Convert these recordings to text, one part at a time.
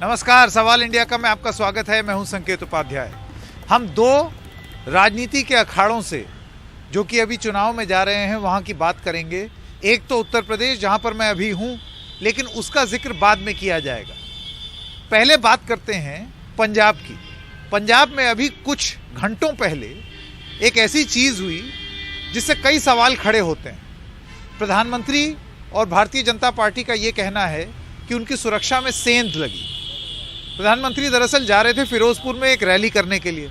नमस्कार, सवाल इंडिया का में आपका स्वागत है। मैं हूं संकेत उपाध्याय। हम दो राजनीति के अखाड़ों से जो कि अभी चुनाव में जा रहे हैं वहां की बात करेंगे। एक तो उत्तर प्रदेश जहां पर मैं अभी हूं, लेकिन उसका जिक्र बाद में किया जाएगा। पहले बात करते हैं पंजाब की। पंजाब में अभी कुछ घंटों पहले एक ऐसी चीज़ हुई जिससे कई सवाल खड़े होते हैं। प्रधानमंत्री और भारतीय जनता पार्टी का ये कहना है कि उनकी सुरक्षा में सेंध लगी। प्रधानमंत्री दरअसल जा रहे थे फिरोजपुर में एक रैली करने के लिए।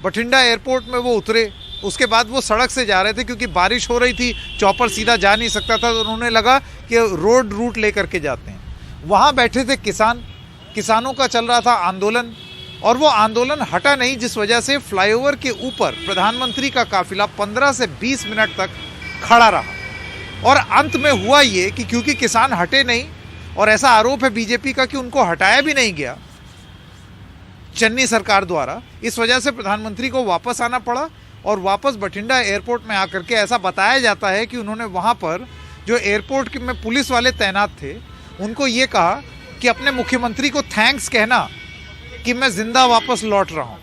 बठिंडा एयरपोर्ट में वो उतरे, उसके बाद वो सड़क से जा रहे थे क्योंकि बारिश हो रही थी, चॉपर सीधा जा नहीं सकता था, तो उन्होंने लगा कि रोड रूट लेकर के जाते हैं। वहाँ बैठे थे किसानों का चल रहा था आंदोलन, और वो आंदोलन हटा नहीं, जिस वजह से फ्लाईओवर के ऊपर प्रधानमंत्री का काफिला 15 से 20 मिनट तक खड़ा रहा। और अंत में हुआ ये कि क्योंकि किसान हटे नहीं, और ऐसा आरोप है बीजेपी का कि उनको हटाया भी नहीं गया चन्नी सरकार द्वारा, इस वजह से प्रधानमंत्री को वापस आना पड़ा। और वापस बठिंडा एयरपोर्ट में आकर के ऐसा बताया जाता है कि उन्होंने वहाँ पर जो एयरपोर्ट में पुलिस वाले तैनात थे उनको ये कहा कि अपने मुख्यमंत्री को थैंक्स कहना कि मैं जिंदा वापस लौट रहा हूँ।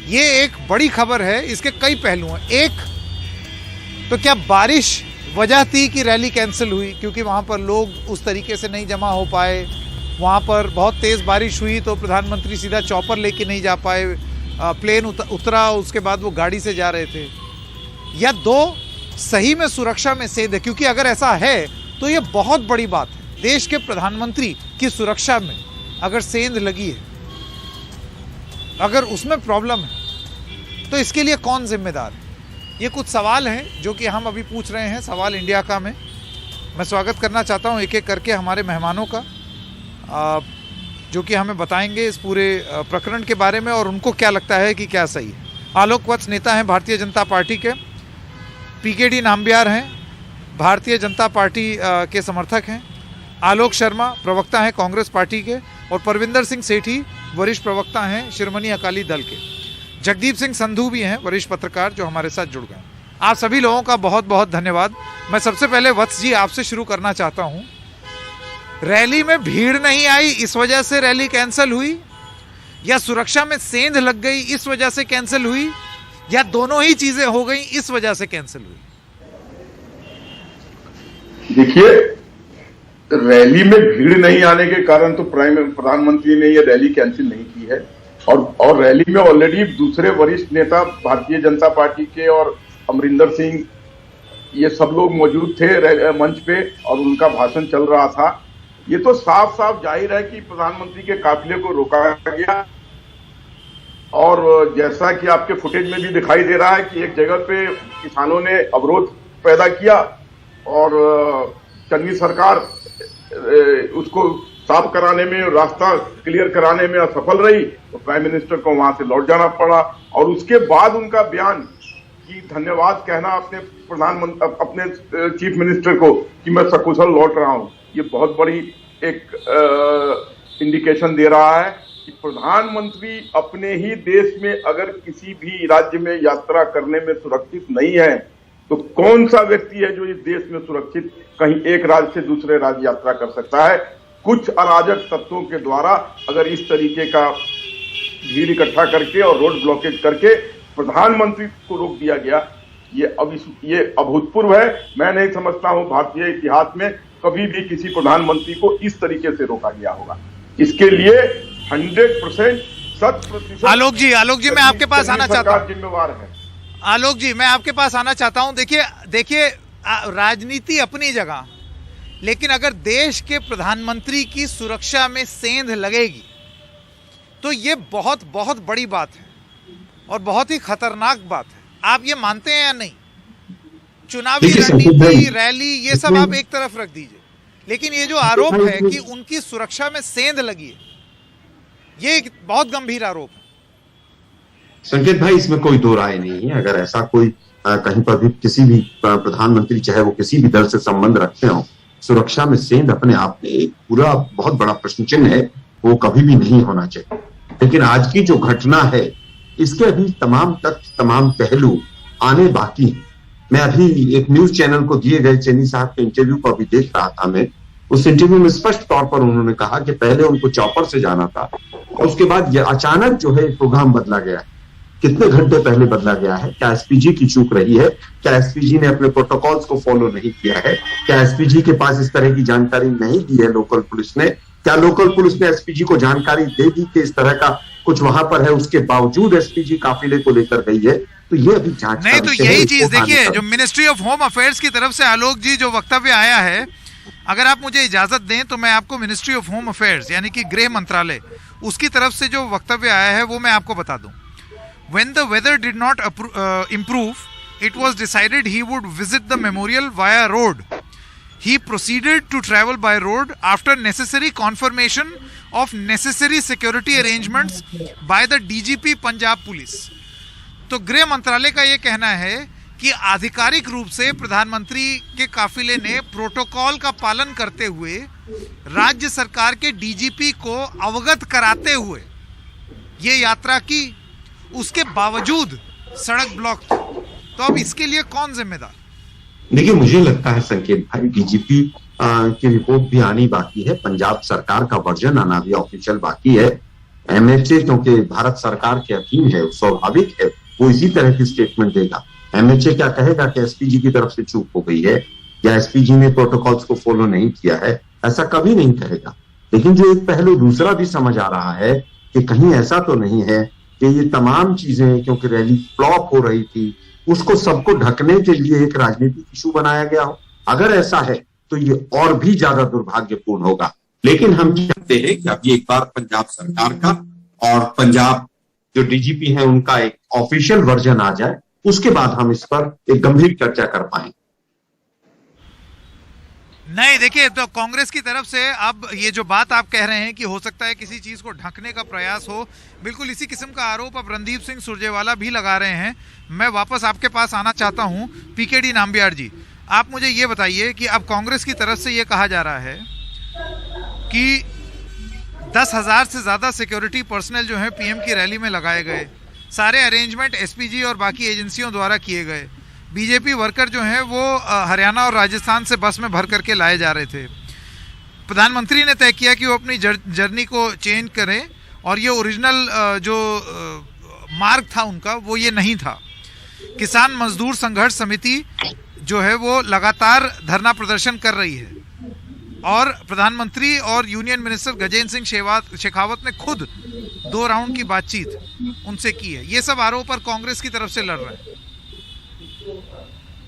ये एक बड़ी खबर है, इसके कई पहलू हैं। एक तो क्या बारिश वजह थी कि रैली कैंसिल हुई, क्योंकि वहाँ पर लोग उस तरीके से नहीं जमा हो पाए। वहाँ पर बहुत तेज़ बारिश हुई तो प्रधानमंत्री सीधा चॉपर लेके नहीं जा पाए, प्लेन उतरा, उसके बाद वो गाड़ी से जा रहे थे। या दो, सही में सुरक्षा में सेंध है, क्योंकि अगर ऐसा है तो ये बहुत बड़ी बात है। देश के प्रधानमंत्री की सुरक्षा में अगर सेंध लगी है, अगर उसमें प्रॉब्लम है, तो इसके लिए कौन जिम्मेदार है? ये कुछ सवाल हैं जो कि हम अभी पूछ रहे हैं सवाल इंडिया का में। मैं स्वागत करना चाहता हूं एक एक करके हमारे मेहमानों का, जो कि हमें बताएंगे इस पूरे प्रकरण के बारे में और उनको क्या लगता है कि क्या सही है। आलोक वत्स नेता हैं भारतीय जनता पार्टी के, पीकेडी नाम्बियार हैं, भारतीय जनता पार्टी के समर्थक हैं, आलोक शर्मा प्रवक्ता हैं कांग्रेस पार्टी के, और परविंदर सिंह सेठी वरिष्ठ प्रवक्ता हैं शिरोमणि अकाली दल के। जगदीप सिंह संधू भी हैं वरिष्ठ पत्रकार जो हमारे साथ जुड़ गए। आप सभी लोगों का बहुत बहुत धन्यवाद। मैं सबसे पहले वत्स जी आपसे शुरू करना चाहता हूं। रैली में भीड़ नहीं आई इस वजह से रैली कैंसिल हुई, या सुरक्षा में सेंध लग गई इस वजह से कैंसिल हुई, या दोनों ही चीजें हो गई इस वजह से कैंसिल हुई? देखिए, रैली में भीड़ नहीं आने के कारण तो प्रधानमंत्री ने यह रैली कैंसिल नहीं की है। और रैली में ऑलरेडी दूसरे वरिष्ठ नेता भारतीय जनता पार्टी के और अमरिंदर सिंह, ये सब लोग मौजूद थे मंच पे और उनका भाषण चल रहा था। ये तो साफ साफ जाहिर है कि प्रधानमंत्री के काफिले को रोका गया। और जैसा कि आपके फुटेज में भी दिखाई दे रहा है कि एक जगह पे किसानों ने अवरोध पैदा किया और चन्नी सरकार उसको साफ कराने में, रास्ता क्लियर कराने में असफल रही, तो प्राइम मिनिस्टर को वहां से लौट जाना पड़ा। और उसके बाद उनका बयान कि धन्यवाद कहना अपने चीफ मिनिस्टर को कि मैं सकुशल लौट रहा हूं, ये बहुत बड़ी एक इंडिकेशन दे रहा है कि प्रधानमंत्री अपने ही देश में अगर किसी भी राज्य में यात्रा करने में सुरक्षित नहीं है, तो कौन सा व्यक्ति है जो इस देश में सुरक्षित कहीं एक राज्य से दूसरे राज्य यात्रा कर सकता है? कुछ अराजक तत्वों के द्वारा अगर इस तरीके का भीड़ इकट्ठा करके और रोड ब्लॉकेज करके प्रधानमंत्री को रोक दिया गया, ये अभूतपूर्व है। मैं नहीं समझता हूं भारतीय इतिहास में कभी भी किसी प्रधानमंत्री को इस तरीके से रोका गया होगा। इसके लिए 100% 100% आलोक जी मैं आपके पास आना चाहता हूं। जिम्मेवार है। आलोक जी मैं आपके पास आना चाहता हूं। देखिए राजनीति अपनी जगह, लेकिन अगर देश के प्रधानमंत्री की सुरक्षा में सेंध लगेगी तो ये बहुत बहुत बड़ी बात है और बहुत ही खतरनाक बात है। आप ये मानते हैं या नहीं? चुनावी रणनीति, रैली, ये सब आप एक तरफ रख दीजिए, लेकिन ये जो आरोप है कि उनकी सुरक्षा में सेंध लगी है, ये एक बहुत गंभीर आरोप है। संकेत भाई, इसमें कोई दो राय नहीं है। अगर ऐसा कोई कहीं पर भी किसी भी प्रधानमंत्री, चाहे वो किसी भी दल से संबंध रखते हो, सुरक्षा में सेंध अपने आप में एक पूरा बहुत बड़ा प्रश्न चिन्ह है, वो कभी भी नहीं होना चाहिए। लेकिन आज की जो घटना है, इसके अभी तमाम तथ्य, तमाम पहलू आने बाकी हैं। मैं अभी एक न्यूज चैनल को दिए गए चन्नी साहब के इंटरव्यू को अभी देख रहा था मैं, उस इंटरव्यू में स्पष्ट तौर पर उन्होंने कहा कि पहले उनको चॉपर से जाना था और उसके बाद ये अचानक जो है प्रोग्राम बदला गया है। कितने घंटे पहले बदला गया है? क्या एसपीजी की चूक रही है? क्या एसपीजी ने अपने प्रोटोकॉल्स को फॉलो नहीं किया है? क्या एसपीजी के पास इस तरह की जानकारी नहीं दी है लोकल पुलिस ने? क्या लोकल पुलिस ने एसपीजी को जानकारी दे दी कि इस तरह का कुछ वहां पर है, उसके बावजूद एसपीजी काफिले को लेकर गई है? तो ये अभी जांच नहीं, तो यही चीज देखिए, जो मिनिस्ट्री ऑफ होम अफेयर्स की तरफ से आलोक जी जो वक्तव्य आया है, अगर आप मुझे इजाजत दें तो मैं आपको मिनिस्ट्री ऑफ होम अफेयर्स यानी कि गृह मंत्रालय उसकी तरफ से जो वक्तव्य आया है वो मैं आपको बता दूं। When the weather did not improve, it was decided he would visit the memorial via road. He proceeded to travel by road after necessary confirmation of necessary security arrangements by the DGP Punjab Police. तो गृह मंत्रालय का ये कहना है कि आधिकारिक रूप से प्रधानमंत्री के काफिले ने प्रोटोकॉल का पालन करते हुए राज्य सरकार के डीजीपी को अवगत कराते हुए ये यात्रा की, उसके बावजूद सड़क ब्लॉक थी। तो अब इसके लिए कौन जिम्मेदार? देखिए, मुझे लगता है संकेत भाई, डीजीपी की रिपोर्ट भी आनी बाकी है, पंजाब सरकार का वर्जन आना भी ऑफिशियल बाकी है। एमएचए क्योंकि भारत सरकार के अधीन है, स्वाभाविक है वो इसी तरह की स्टेटमेंट देगा। एमएचए क्या कहेगा कि एसपीजी की तरफ से चूक हो गई है या एसपीजी ने प्रोटोकॉल्स को फॉलो नहीं किया है, ऐसा कभी नहीं कहेगा। लेकिन जो एक पहलू दूसरा भी समझ आ रहा है कि कहीं ऐसा तो नहीं है कि ये तमाम चीजें क्योंकि रैली फ्लॉप हो रही थी उसको सबको ढकने के लिए एक राजनीतिक इशू बनाया गया हो। अगर ऐसा है तो ये और भी ज्यादा दुर्भाग्यपूर्ण होगा। लेकिन हम चाहते हैं कि अभी एक बार पंजाब सरकार का और पंजाब जो डीजीपी है उनका एक ऑफिशियल वर्जन आ जाए, उसके बाद हम इस पर एक गंभीर चर्चा कर पाएंगे। नहीं, देखिए, तो कांग्रेस की तरफ से अब ये जो बात आप कह रहे हैं कि हो सकता है किसी चीज को ढकने का प्रयास हो, बिल्कुल इसी किस्म का आरोप अब रणदीप सिंह सुरजेवाला भी लगा रहे हैं। मैं वापस आपके पास आना चाहता हूं, पीकेडी नाम्बियार जी, आप मुझे ये बताइए कि अब कांग्रेस की तरफ से ये कहा जा रहा है कि 10,000 से ज्यादा सिक्योरिटी पर्सनल जो है पीएम की रैली में लगाए गए, सारे अरेंजमेंट एसपीजी और बाकी एजेंसियों द्वारा किए गए, बीजेपी वर्कर जो हैं वो हरियाणा और राजस्थान से बस में भर करके लाए जा रहे थे। प्रधानमंत्री ने तय किया कि वो अपनी जर्नी को चेंज करें और ये ओरिजिनल जो मार्ग था उनका वो ये नहीं था। किसान मजदूर संघर्ष समिति जो है वो लगातार धरना प्रदर्शन कर रही है और प्रधानमंत्री और यूनियन मिनिस्टर गजेंद्र सिंह शेखावत ने खुद 2 राउंड की बातचीत उनसे की है। ये सब आरोप पर कांग्रेस की तरफ से लड़ रहे हैं।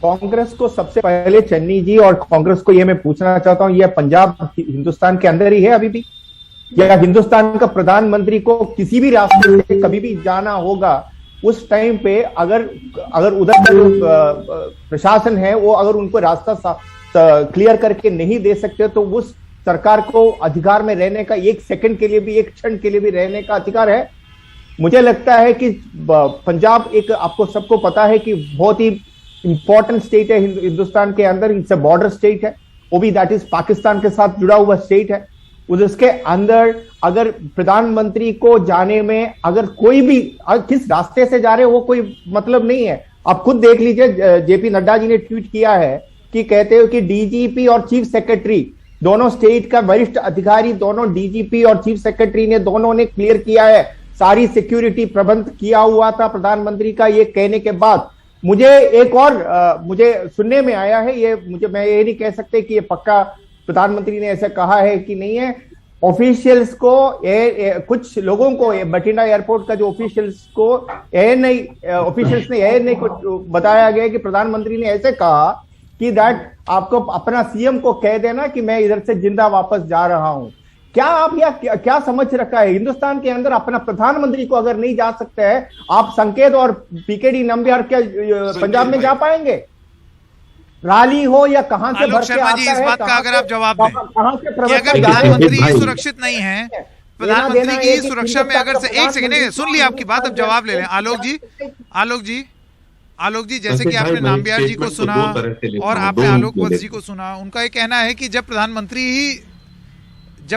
कांग्रेस को सबसे पहले चन्नी जी और कांग्रेस को ये मैं पूछना चाहता हूं, यह पंजाब हिंदुस्तान के अंदर ही है अभी भी, या हिंदुस्तान का प्रधानमंत्री को किसी भी रास्ते से कभी भी जाना होगा उस टाइम पे अगर उधर का जो प्रशासन है वो अगर उनको रास्ता क्लियर करके नहीं दे सकते तो उस सरकार को अधिकार में रहने का, एक सेकंड के लिए भी, एक क्षण के लिए भी रहने का अधिकार है। मुझे लगता है कि पंजाब एक, आपको सबको पता है कि बहुत ही इंपॉर्टेंट स्टेट है हिंदुस्तान के अंदर, इट्स अ बॉर्डर स्टेट है, वो भी दैट इज पाकिस्तान के साथ जुड़ा हुआ स्टेट है। उसके अंदर अगर प्रधानमंत्री को जाने में अगर कोई भी किस रास्ते से जा रहे हो वो कोई मतलब नहीं है। आप खुद देख लीजिए, जेपी नड्डा जी ने ट्वीट किया है कि कहते हो कि डीजीपी और चीफ सेक्रेटरी दोनों स्टेट का वरिष्ठ अधिकारी, दोनों डीजीपी और चीफ सेक्रेटरी ने दोनों ने क्लियर किया है, सारी सिक्योरिटी प्रबंध किया हुआ था प्रधानमंत्री का। ये कहने के बाद मुझे एक और मुझे सुनने में आया है, मैं ये नहीं कह सकते कि ये पक्का प्रधानमंत्री ने ऐसा कहा है कि नहीं है, ऑफिशियल्स को कुछ लोगों को बठिंडा एयरपोर्ट का जो ऑफिशियल्स ने एएनआई को बताया गया कि प्रधानमंत्री ने ऐसे कहा कि दैट आपको अपना सीएम को कह देना कि मैं इधर से जिंदा वापस जा रहा हूं। क्या आप क्या समझ रखा है हिंदुस्तान के अंदर अपना प्रधानमंत्री को अगर नहीं जा सकते हैं, आप संकेत और पीकेडी नंबियार क्या पंजाब में जा पाएंगे? रैली हो या कहां से भर के आता है, इस बात का अगर आप जवाब दें कि अगर प्रधानमंत्री सुरक्षित नहीं है, प्रधानमंत्री की सुरक्षा में अगर से एक सेकंड सुन लिया आपकी बात, अब जवाब ले लें। आलोक जी जैसे कि आपने नाम्बियार जी को सुना और आपने आलोक वत्स जी को सुना, उनका ये कहना है कि जब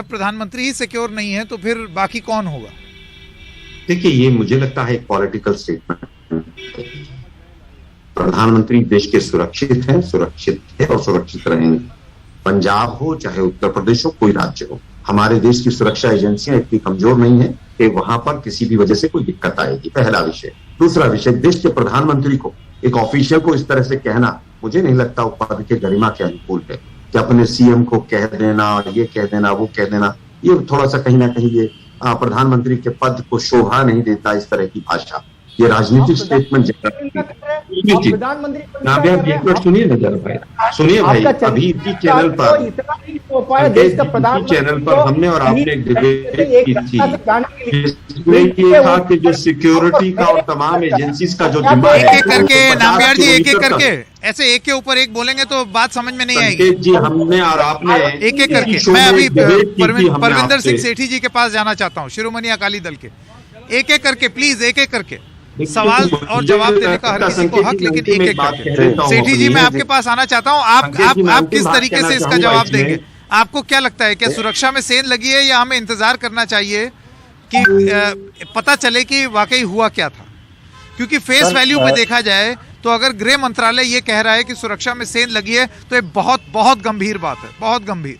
प्रधानमंत्री ही सिक्योर नहीं है तो फिर बाकी कौन होगा? देखिए, ये मुझे लगता है एक पॉलिटिकल स्टेटमेंट। प्रधानमंत्री देश के सुरक्षित है और सुरक्षित रहेंगे। पंजाब हो चाहे उत्तर प्रदेश हो, कोई राज्य हो, हमारे देश की सुरक्षा एजेंसियां इतनी कमजोर नहीं है कि वहां पर किसी भी वजह से कोई दिक्कत आएगी। पहला विषय। दूसरा विषय, देश के प्रधानमंत्री को, एक ऑफिशियल को इस तरह से कहना मुझे नहीं लगता वो पद के गरिमा के अनुकूल है, कि अपने सीएम को कह देना, ये कह देना, वो कह देना, ये थोड़ा सा कहीं ना कहीं ये प्रधानमंत्री के पद को शोभा नहीं देता। इस तरह की भाषा, ये राजनीतिक स्टेटमेंट सुनिए ना जरा भाई, सुनिए भाई, अभी इसी चैनल पर हमने और आपने एक डिबेट की थी, ये था कि जो सिक्योरिटी का और तमाम एजेंसीज का जो जिम्मा है, एक एक करके नामबिहार जी, एक एक करके ऐसे एक के ऊपर एक बोलेंगे तो बात समझ में नहीं आएगी जी। हमने और आपने एक एक करके, मैं अभी परविंदर सिंह सेठी जी के पास जाना चाहता हूँ, शिरोमणि अकाली दल के। एक एक करके प्लीज, एक एक करके सवाल और जवाब देने का हर किसी को हक, लेकिन एक एक करके। सेठी जी, मैं आपके पास आना चाहता हूँ, आप किस तरीके से इसका जवाब देंगे? आपको क्या लगता है, क्या सुरक्षा में सेंध लगी है या हमें इंतजार करना चाहिए कि पता चले कि वाकई हुआ क्या था? क्योंकि फेस वैल्यू पे देखा जाए तो अगर गृह मंत्रालय ये कह रहा है कि सुरक्षा में सेंध लगी है तो ये बहुत बहुत गंभीर बात है, बहुत गंभीर।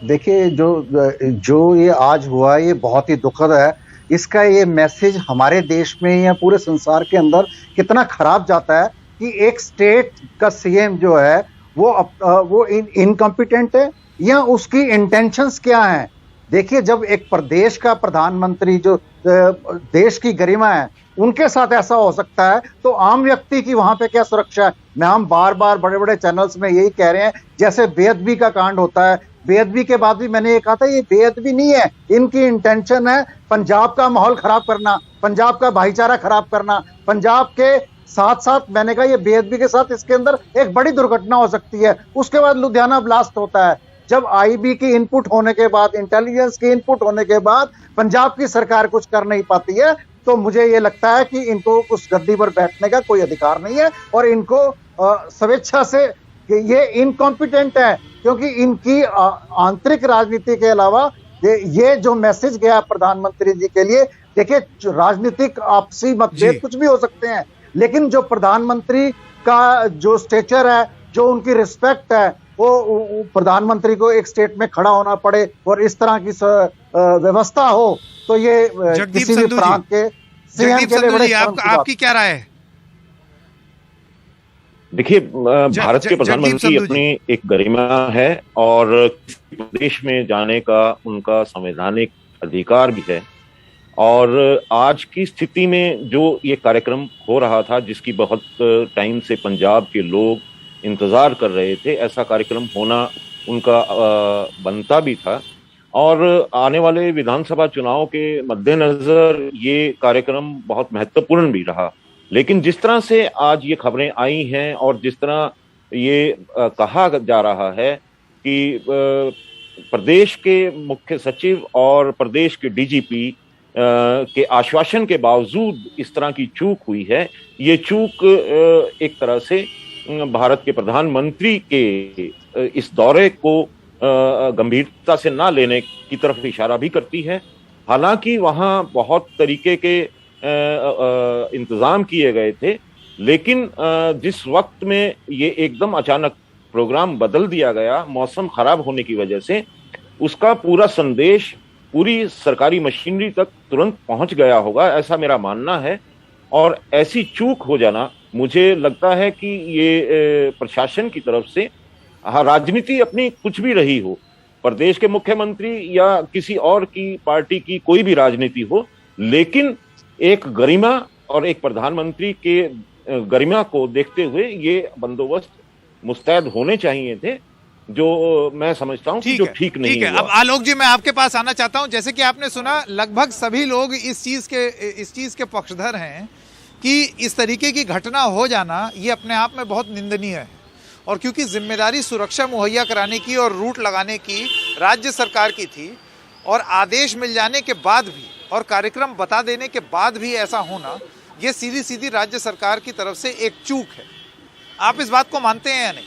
देखिए, जो ये आज हुआ ये बहुत ही दुखद है। इसका ये मैसेज हमारे देश में या पूरे संसार के अंदर कितना खराब जाता है कि एक स्टेट का सीएम जो है वो इनकॉम्पिटेंट है या उसकी इंटेंशंस क्या हैं। देखिए, जब एक प्रदेश का प्रधानमंत्री जो देश की गरिमा है उनके साथ ऐसा हो सकता है तो आम व्यक्ति की वहां पे क्या सुरक्षा है? मैं हम बार बार बड़े बड़े चैनल्स में यही कह रहे हैं, जैसे बेअदबी का कांड होता है, बेअदबी के बाद भी मैंने ये कहा था ये बेअदबी नहीं है, इनकी इंटेंशन है पंजाब का माहौल खराब करना, पंजाब का भाईचारा खराब करना, पंजाब के साथ साथ मैंने कहा ये बेअदबी के साथ इसके अंदर एक बड़ी दुर्घटना हो सकती है। उसके बाद लुधियाना ब्लास्ट होता है, जब आईबी की इनपुट होने के बाद, इंटेलिजेंस की इनपुट होने के बाद पंजाब की सरकार कुछ कर नहीं पाती है, तो मुझे ये लगता है कि इनको उस गद्दी पर बैठने का कोई अधिकार नहीं है और इनको स्वेच्छा से ये इनकॉम्पिटेंट है, क्योंकि इनकी आंतरिक राजनीति के अलावा ये जो मैसेज गया प्रधानमंत्री जी के लिए, देखिए राजनीतिक आपसी मतभेद कुछ भी हो सकते हैं, लेकिन जो प्रधानमंत्री का जो स्टेचर है, जो उनकी रिस्पेक्ट है, वो प्रधानमंत्री को एक स्टेट में खड़ा होना पड़े और इस तरह की व्यवस्था हो, तो ये किसी भी प्रांत के सीएम के लिए बड़े आपकी क्या राय है? देखिए, भारत के प्रधानमंत्री अपनी एक गरिमा है और किसी प्रदेश में जाने का उनका संवैधानिक अधिकार भी है। और आज की स्थिति में जो ये कार्यक्रम हो रहा था, जिसकी बहुत टाइम से पंजाब के लोग इंतजार कर रहे थे, ऐसा कार्यक्रम होना उनका बनता भी था। और आने वाले विधानसभा चुनाव के मद्देनजर ये कार्यक्रम बहुत महत्वपूर्ण भी रहा। लेकिन जिस तरह से आज ये खबरें आई हैं और जिस तरह ये कहा जा रहा है कि प्रदेश के मुख्य सचिव और प्रदेश के डीजीपी के आश्वासन के बावजूद इस तरह की चूक हुई है, ये चूक एक तरह से भारत के प्रधानमंत्री के इस दौरे को गंभीरता से ना लेने की तरफ इशारा भी करती है। हालांकि वहाँ बहुत तरीके के इंतजाम किए गए थे, लेकिन जिस वक्त में ये एकदम अचानक प्रोग्राम बदल दिया गया मौसम खराब होने की वजह से, उसका पूरा संदेश पूरी सरकारी मशीनरी तक तुरंत पहुंच गया होगा, ऐसा मेरा मानना है। और ऐसी चूक हो जाना, मुझे लगता है कि ये प्रशासन की तरफ से, राजनीति अपनी कुछ भी रही हो, प्रदेश के मुख्यमंत्री या किसी और की पार्टी की कोई भी राजनीति हो, लेकिन एक गरिमा और एक प्रधानमंत्री के गरिमा को देखते हुए ये बंदोबस्त मुस्तैद होने चाहिए थे, जो मैं समझता हूं कि जो ठीक नहीं है। अब आलोक जी, मैं आपके पास आना चाहता हूं। जैसे कि आपने सुना, लगभग सभी लोग इस चीज के पक्षधर हैं कि इस तरीके की घटना हो जाना ये अपने आप में बहुत निंदनीय है। और क्योंकि जिम्मेदारी सुरक्षा मुहैया कराने की और रूट लगाने की राज्य सरकार की थी, और आदेश मिल जाने के बाद भी और कार्यक्रम बता देने के बाद भी ऐसा होना, ये सीधी सीधी राज्य सरकार की तरफ से एक चूक है। आप इस बात को मानते हैं या नहीं?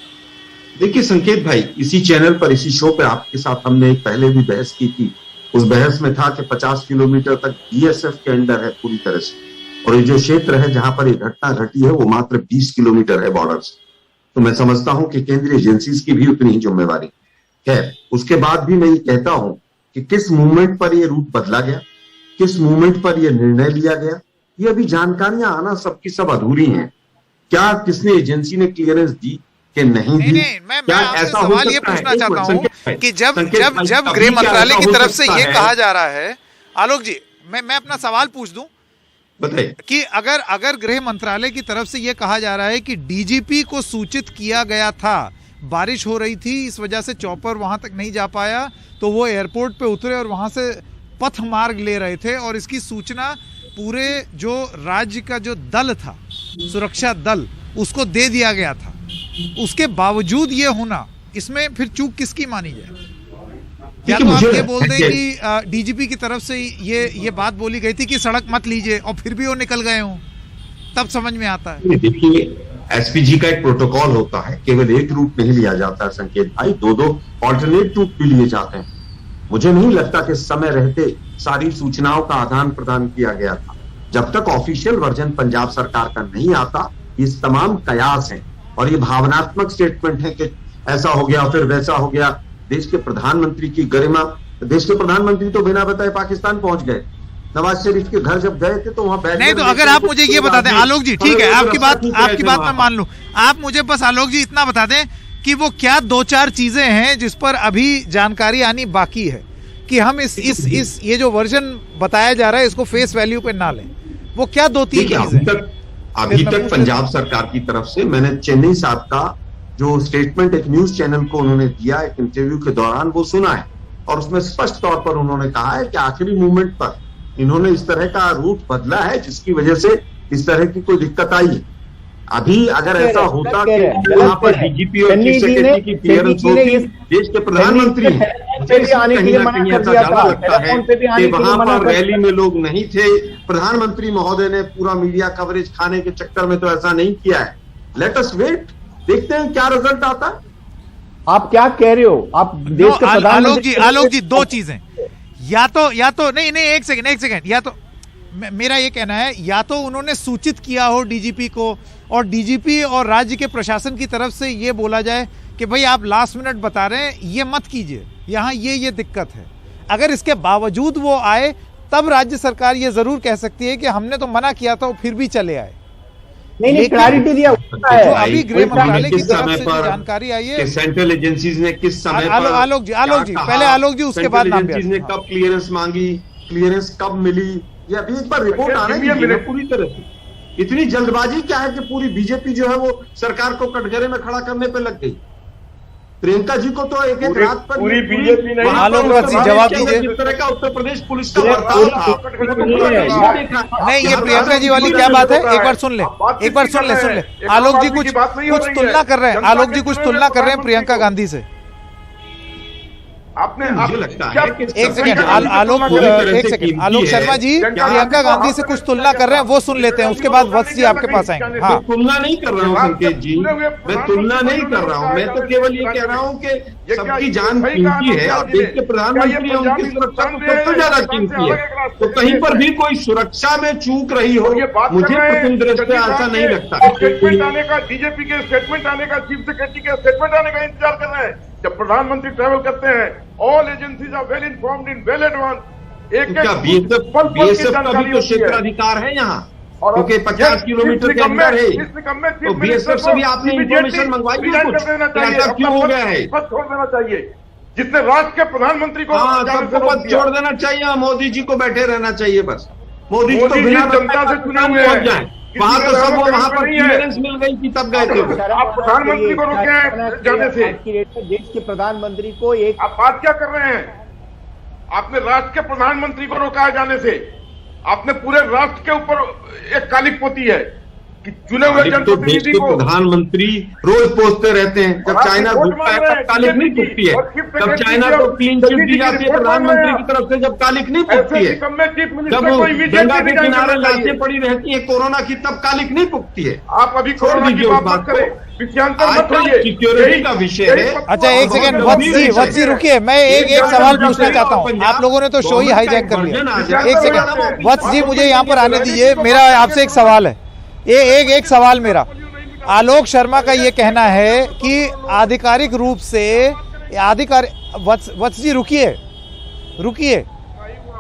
देखिए संकेत भाई, इसी चैनल पर, इसी शो पे आपके साथ हमने एक पहले भी बहस की थी। उस बहस में था कि 50 किलोमीटर तक बीएसएफ के अंडर है पूरी तरह से, और ये जो क्षेत्र है जहां पर ये घटना घटी है वो मात्र 20 किलोमीटर है बॉर्डर से। तो मैं समझता हूं कि केंद्रीय एजेंसीज की भी उतनी ही जिम्मेवारी है। उसके बाद भी मैं ये कहता हूं कि किस मूवमेंट पर यह रूट बदला गया, किस मूवमेंट पर यह निर्णय लिया गया, ये अभी जानकारियां आना सबकी सब अधूरी हैं। क्या किसने एजेंसी ने क्लियरेंस दी कि नहीं दी? मैं ऐसा सवाल ये पूछना चाहता हूं कि जब गृह मंत्रालय की तरफ से ये कहा जा रहा है, आलोक जी मैं अपना सवाल पूछ दूं कि अगर गृह मंत्रालय की तरफ से यह कहा जा रहा है कि डीजीपी को सूचित किया गया था, बारिश हो रही थी इस वजह से चॉपर वहां तक नहीं जा पाया, तो वो एयरपोर्ट पे उतरे और वहां से पथ मार्ग ले रहे थे और इसकी सूचना पूरे जो राज्य का जो दल था, सुरक्षा दल, उसको दे दिया गया था, उसके बावजूद ये होना, इसमें फिर चूक किसकी मानी जाए? क्या तो आप ये बोल दें कि डीजीपी की तरफ से ये बात बोली गई थी कि सड़क मत लीजिए और फिर भी वो निकल गए हों, तब समझ में आता है। देखिए, एसपीजी का एक प्रोटोकॉल होता है, केवल एक रूट नहीं लिया जाता है संकेत भाई, दो ऑल्टरनेट रूट भी लिए जाते हैं। मुझे नहीं लगता कि समय रहते सारी सूचनाओं का आदान प्रदान किया गया था। जब तक ऑफिशियल वर्जन पंजाब सरकार का नहीं आता, ये तमाम कयास हैं और ये भावनात्मक स्टेटमेंट है कि ऐसा हो गया फिर वैसा हो गया। देश के प्रधानमंत्री की गरिमा, देश के प्रधानमंत्री तो बिना बताए पाकिस्तान पहुंच गए। नवाज शरीफ के घर जब गए थे तो वहां बैठ नहीं, तो अगर आप मुझे ये बता दें आलोक जी, ठीक है, आपकी बात मैं मान लूं, आप मुझे बस आलोक जी इतना बता दें कि वो क्या 2-4 चीजें हैं जिस पर अभी जानकारी आनी बाकी है कि हम इस ये जो वर्जन बताया जा रहा है इसको फेस वैल्यू पे ना लें। वो क्या 2-3 चीजें? अभी तक पंजाब सरकार की तरफ से मैंने चेन्नई साहब का जो स्टेटमेंट एक न्यूज चैनल को उन्होंने दिया एक इंटरव्यू के दौरान, वो सुना है और उसमें स्पष्ट तौर पर उन्होंने कहा है कि आखिरी मूवमेंट पर इन्होंने इस तरह का रूट बदला है जिसकी वजह से इस तरह की कोई दिक्कत आई है। अभी अगर ऐसा होता कि यहाँ पर डीजीपी और चीफ सेक्रेटरी की क्लियरेंस होती, देश के प्रधानमंत्री कहीं ना कहीं ऐसा ज्यादा लगता है कि वहां पर रैली में लोग नहीं थे। प्रधानमंत्री महोदय ने पूरा मीडिया कवरेज खाने के चक्कर में तो ऐसा नहीं किया है। लेट अस वेट, देखते हैं क्या रिजल्ट आता है। आप क्या कह रहे हो? आप देश के प्रधानमंत्री आलोक जी 2 चीजें, या तो नहीं एक सेकंड, या तो मेरा ये कहना है, या तो उन्होंने सूचित किया हो डीजीपी को और डीजीपी और राज्य के प्रशासन की तरफ से ये बोला जाए कि भाई आप लास्ट मिनट बता रहे हैं, ये मत कीजिए, यहाँ ये दिक्कत है। अगर इसके बावजूद वो आए तब राज्य सरकार ये जरूर कह सकती है कि हमने तो मना किया था, वो फिर भी चले आए। नहीं क्लैरिटी दिया होता है। अभी गृह मंत्रालय की तरफ से जानकारी आई है, सेंट्रल एजेंसीज ने किस समय पर, आलोक जी पहले आलोक जी, उसके बाद नाम ने कब क्लियरेंस मांगी, क्लियरेंस कब मिली, ये अभी एक बार रिपोर्ट आने की पूरी तरह से। इतनी जल्दबाजी क्या है कि पूरी बीजेपी जो है वो सरकार को कटघरे में खड़ा करने पे लग गई। प्रियंका जी को तो एक रात पर पूरी बीजेपी नहीं, आलोक जी जवाब दीजिए। जिस तरह का उत्तर प्रदेश पुलिस का बर्ताव नहीं, ये प्रियंका जी वाली क्या बात है, एक बार सुन ले। आलोक जी कुछ तुलना कर रहे हैं, प्रियंका गांधी से। आपने मुझे लगता है कि एक सेकंड आलोक शर्मा जी प्रियंका गांधी से कुछ तुलना कर रहे हैं, वो सुन लेते हैं, उसके बाद वत्स जी आपके पास आएंगे। हाँ, तुलना नहीं कर रहा हूँ संकेत जी, मैं तुलना नहीं कर रहा हूँ, मैं तो केवल ये कह रहा हूँ कि सबकी जान कीमती है और देश के प्रधानमंत्री है, उनकी सुरक्षा तो सबसे ज्यादा कीमती है। तो कहीं पर भी कोई सुरक्षा में चूक रही हो, मुझे प्रथम दृष्टया ऐसा नहीं लगता। स्टेटमेंट आने का, बीजेपी के स्टेटमेंट आने का, चीफ सेक्रेटरी के स्टेटमेंट आने का इंतजार कर रहे हैं। जब प्रधानमंत्री ट्रैवल करते हैं, all agencies are well informed in well advance. BSF का भी तो क्षेत्राधिकार है यहाँ, क्योंकि 50 किलोमीटर के अंदर है, तो बीएसएफ से भी आपने इंफॉर्मेशन मंगवाई है कुछ, ऐसा क्यों हो गया है? छोड़ देना चाहिए, जिसने राष्ट्र के प्रधानमंत्री को सबको पद छोड़ देना चाहिए, मोदी जी को बैठे रहना चाहिए बस। मोदी जी तो जनता से चुने हुए पहुंच जाए, वहां तो सब वहां पर क्लियरेंस मिल गई थी तब गए थे। आप प्रधानमंत्री को रोके जाने से, देश के प्रधानमंत्री को एक, आप बात क्या कर रहे हैं? आपने राष्ट्र के प्रधानमंत्री को रोका जाने से, आपने पूरे राष्ट्र के ऊपर एक कालिक पोती है कि चुने हुए जनप्रतिनिधि को। प्रधानमंत्री रोज पोसते रहते हैं, जब चाइना घूमता है तब कालिक नहीं फूटती है, जब चाइना को क्लीन चिट दी जाती है प्रधानमंत्री की तरफ से, जब कालिक नहीं फूटती है, जब गंगा के किनारे लाशें पड़ी रहती है कोरोना की, तब कालिक नहीं फूटती है। आप अभी छोड़ दीजिए उस बात को, सिक्योरिटी का विषय है। अच्छा एक सेकंड वत्स जी रुकिए, मैं एक सवाल पूछना चाहता हूँ। आप लोगों ने तो शो ही हाईजैक कर लिया। एक सेकंड वत्स जी मुझे यहाँ पर आने दीजिए, मेरा आपसे एक सवाल है, एक सवाल मेरा। आलोक शर्मा का ये कहना है कि आधिकारिक रूप से वत्स जी रुकिए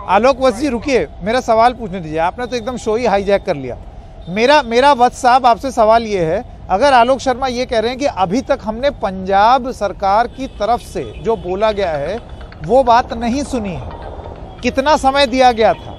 आलोक वत्स जी रुकिए, मेरा सवाल पूछने दीजिए। आपने तो एकदम शो ही हाईजैक कर लिया। मेरा वत्स साहब आपसे सवाल ये है, अगर आलोक शर्मा ये कह रहे हैं कि अभी तक हमने पंजाब सरकार की तरफ से जो बोला गया है वो बात नहीं सुनी है, कितना समय दिया गया था?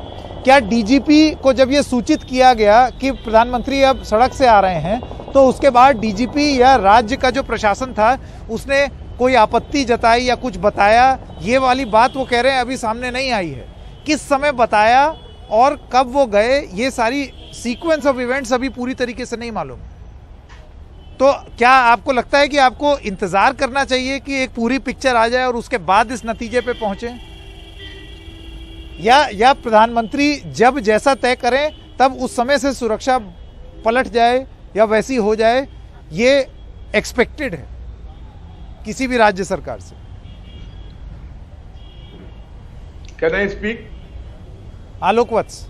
क्या डीजीपी को जब ये सूचित किया गया कि प्रधानमंत्री अब सड़क से आ रहे हैं, तो उसके बाद डीजीपी या राज्य का जो प्रशासन था उसने कोई आपत्ति जताई या कुछ बताया? ये वाली बात वो कह रहे हैं अभी सामने नहीं आई है। किस समय बताया और कब वो गए, ये सारी सीक्वेंस ऑफ इवेंट्स अभी पूरी तरीके से नहीं मालूम। तो क्या आपको लगता है कि आपको इंतजार करना चाहिए कि एक पूरी पिक्चर आ जाए और उसके बाद इस नतीजे पे पहुंचे, या प्रधानमंत्री जब जैसा तय करें तब उस समय से सुरक्षा पलट जाए या वैसी हो जाए, ये एक्सपेक्टेड है किसी भी राज्य सरकार से? Can I speak? आलोक वत्स,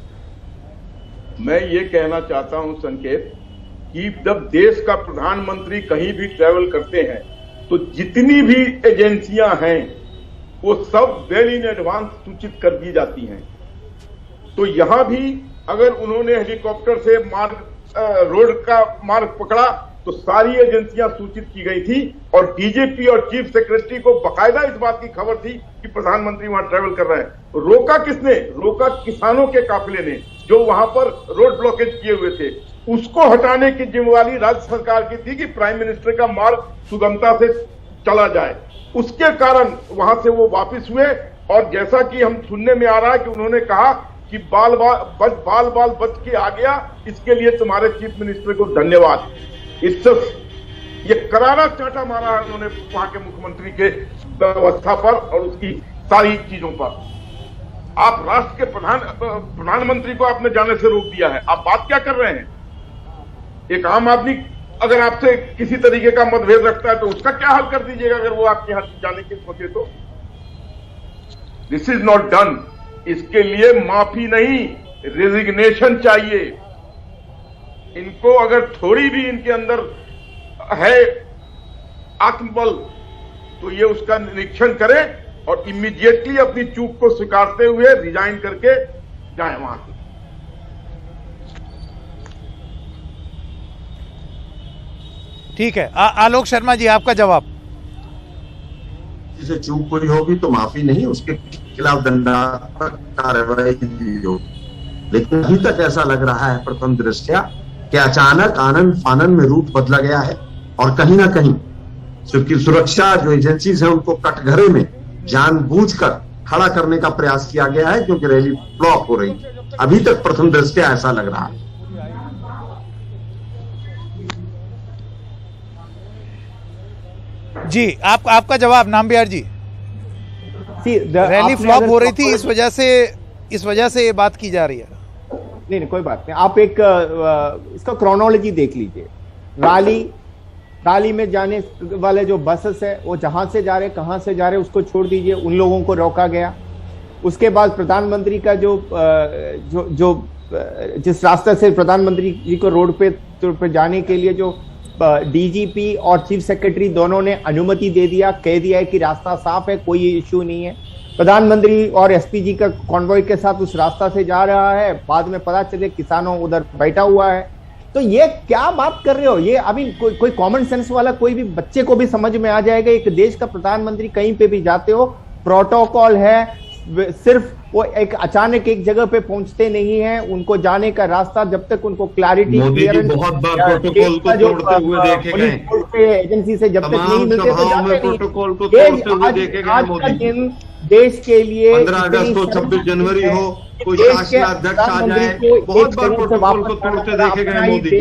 मैं ये कहना चाहता हूं संकेत कि जब देश का प्रधानमंत्री कहीं भी ट्रैवल करते हैं तो जितनी भी एजेंसियां हैं वो सब वेल इन एडवांस सूचित कर दी जाती हैं। तो यहां भी अगर उन्होंने हेलीकॉप्टर से रोड का मार्ग पकड़ा तो सारी एजेंसियां सूचित की गई थी और डीजीपी और चीफ सेक्रेटरी को बकायदा इस बात की खबर थी कि प्रधानमंत्री वहां ट्रैवल कर रहे हैं। रोका किसने? रोका किसानों के काफिले ने जो वहां पर रोड ब्लॉकेज किए हुए थे। उसको हटाने की जिम्मेवारी राज्य सरकार की थी कि प्राइम मिनिस्टर का मार्ग सुगमता से चला जाए। उसके कारण वहां से वो वापस हुए और जैसा कि हम सुनने में आ रहा है कि उन्होंने कहा कि बाल बाल बच के आ गया, इसके लिए तुम्हारे चीफ मिनिस्टर को धन्यवाद। ये करारा चांटा मारा है उन्होंने वहां के मुख्यमंत्री के व्यवस्था पर और उसकी सारी चीजों पर। आप राष्ट्र के प्रधानमंत्री को आपने जाने से रोक दिया है। आप बात क्या कर रहे हैं? एक आम आदमी अगर आपसे किसी तरीके का मतभेद रखता है तो उसका क्या हल कर दीजिएगा अगर वो आपके यहां जाने की सोचे तो? This is not done. इसके लिए माफी नहीं, रेजिग्नेशन चाहिए। इनको अगर थोड़ी भी इनके अंदर है आत्मबल तो ये उसका निरीक्षण करें और इमीडिएटली अपनी चूक को स्वीकारते हुए रिजाइन करके जाए वहां से। ठीक है, आलोक शर्मा जी आपका जवाब। जिसे चूक हुई होगी तो माफी नहीं, उसके खिलाफ दंडात्मक कार्रवाई होगी। लेकिन अभी तक ऐसा लग रहा है प्रथम दृष्टया कि अचानक आनंद फानन में रूप बदला गया है और कहीं ना कहीं सुरक्षा जो एजेंसीज हैं उनको कटघरे में जानबूझकर खड़ा करने का प्रयास किया गया है क्योंकि रैली ब्लॉक हो रही है। अभी तक प्रथम दृष्टया ऐसा लग रहा है। जी आपका जवाब नामबिहार जी। रैली फ्लॉप हो रही थी, इस वजह से ये बात की जा रही है। नहीं कोई बात नहीं। आप एक इसका क्रोनोलॉजी देख लीजिए। रैली में जाने वाले जो बसेस है वो जहां से जा रहे कहां से जा रहे उसको छोड़ दीजिए, उन लोगों को रोका गया। उसके बाद प्रधानमंत्री का जिस रास्ते से प्रधानमंत्री जी को रोड पे जाने के लिए जो डीजीपी और चीफ सेक्रेटरी दोनों ने अनुमति दे दिया, कह दिया है कि रास्ता साफ है, कोई इश्यू नहीं है। प्रधानमंत्री और एसपीजी का कॉन्वॉय के साथ उस रास्ता से जा रहा है, बाद में पता चले किसानों उधर बैठा हुआ है। तो ये क्या बात कर रहे हो? ये अभी कोई कॉमन सेंस वाला कोई भी बच्चे को भी समझ में आ जाएगा। एक देश का प्रधानमंत्री कहीं पे भी जाते हो, प्रोटोकॉल है। सिर्फ वो एक अचानक एक जगह पे पहुंचते नहीं है, उनको जाने का रास्ता जब तक उनको क्लैरिटी बहुत बार प्रोटोकॉल को तोड़ते हुए देखे गए, एजेंसी से जब तक नहीं मिलते तो जाते प्रोटोकॉल को तोड़ते हुए देखे गए मोदी। देश के लिए 15 अगस्त हो, 26 जनवरी हो, कोई शासनाध्यक्ष आ जाए, बहुत बार प्रोटोकॉल को तोड़ते देखे गए मोदी।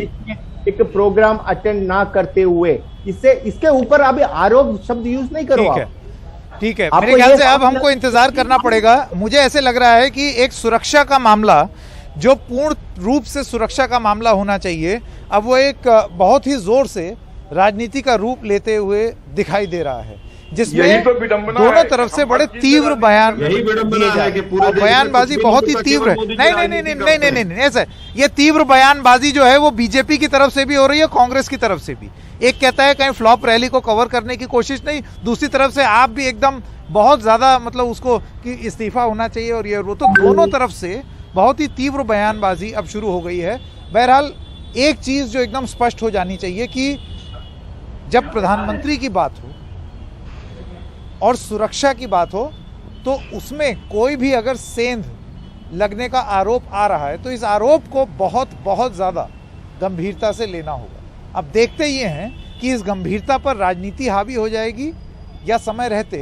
एक प्रोग्राम अटेंड ना करते हुए इसके ऊपर अभी आरोप शब्द यूज नहीं करो। ठीक है, मेरे ख्याल से अब हमको इंतजार करना पड़ेगा। मुझे ऐसे लग रहा है कि एक सुरक्षा का मामला जो पूर्ण रूप से सुरक्षा का मामला होना चाहिए, अब वो एक बहुत ही जोर से राजनीति का रूप लेते हुए दिखाई दे रहा है। जिसमें यही तो विडंबना दोनों है। तरफ से हम बड़े हर चीज तीव्र में बयान यही विडंबना दिए है जा कि रहे पूरे हैं। देश में बयानबाजी कुछ बहुत ही लोग तो तीव्र केवल है। मोदी की नहीं राजनीति करते हैं। नहीं ऐसा ये तीव्र बयानबाजी जो है वो बीजेपी की तरफ से भी हो रही है, कांग्रेस की तरफ से भी। एक कहता है कहीं फ्लॉप रैली को कवर करने की कोशिश नहीं, दूसरी तरफ से आप भी एकदम बहुत ज्यादा मतलब उसको कि इस्तीफा होना चाहिए और ये वो, तो दोनों तरफ से बहुत ही तीव्र बयानबाजी अब शुरू हो गई है। बहरहाल एक चीज जो एकदम स्पष्ट हो जानी चाहिए कि जब प्रधानमंत्री की बात हो और सुरक्षा की बात हो तो उसमें कोई भी अगर सेंध लगने का आरोप आ रहा है तो इस आरोप को बहुत ज़्यादा गंभीरता से लेना होगा। अब देखते ये हैं कि इस गंभीरता पर राजनीति हावी हो जाएगी या समय रहते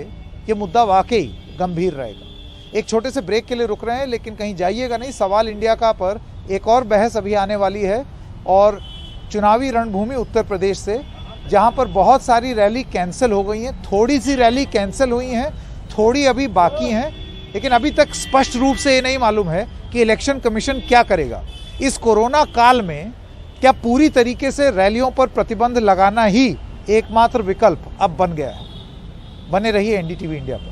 ये मुद्दा वाकई गंभीर रहेगा। एक छोटे से ब्रेक के लिए रुक रहे हैं, लेकिन कहीं जाइएगा नहीं। सवाल इंडिया का पर एक और बहस अभी आने वाली है और चुनावी रणभूमि उत्तर प्रदेश से, जहां पर बहुत सारी रैली कैंसिल हो गई हैं, थोड़ी सी रैली कैंसिल हुई हैं, थोड़ी अभी बाकी हैं, लेकिन अभी तक स्पष्ट रूप से ये नहीं मालूम है कि इलेक्शन कमीशन क्या करेगा। इस कोरोना काल में क्या पूरी तरीके से रैलियों पर प्रतिबंध लगाना ही एकमात्र विकल्प अब बन गया है? बने रहिए एनडीटीवी इंडिया पर।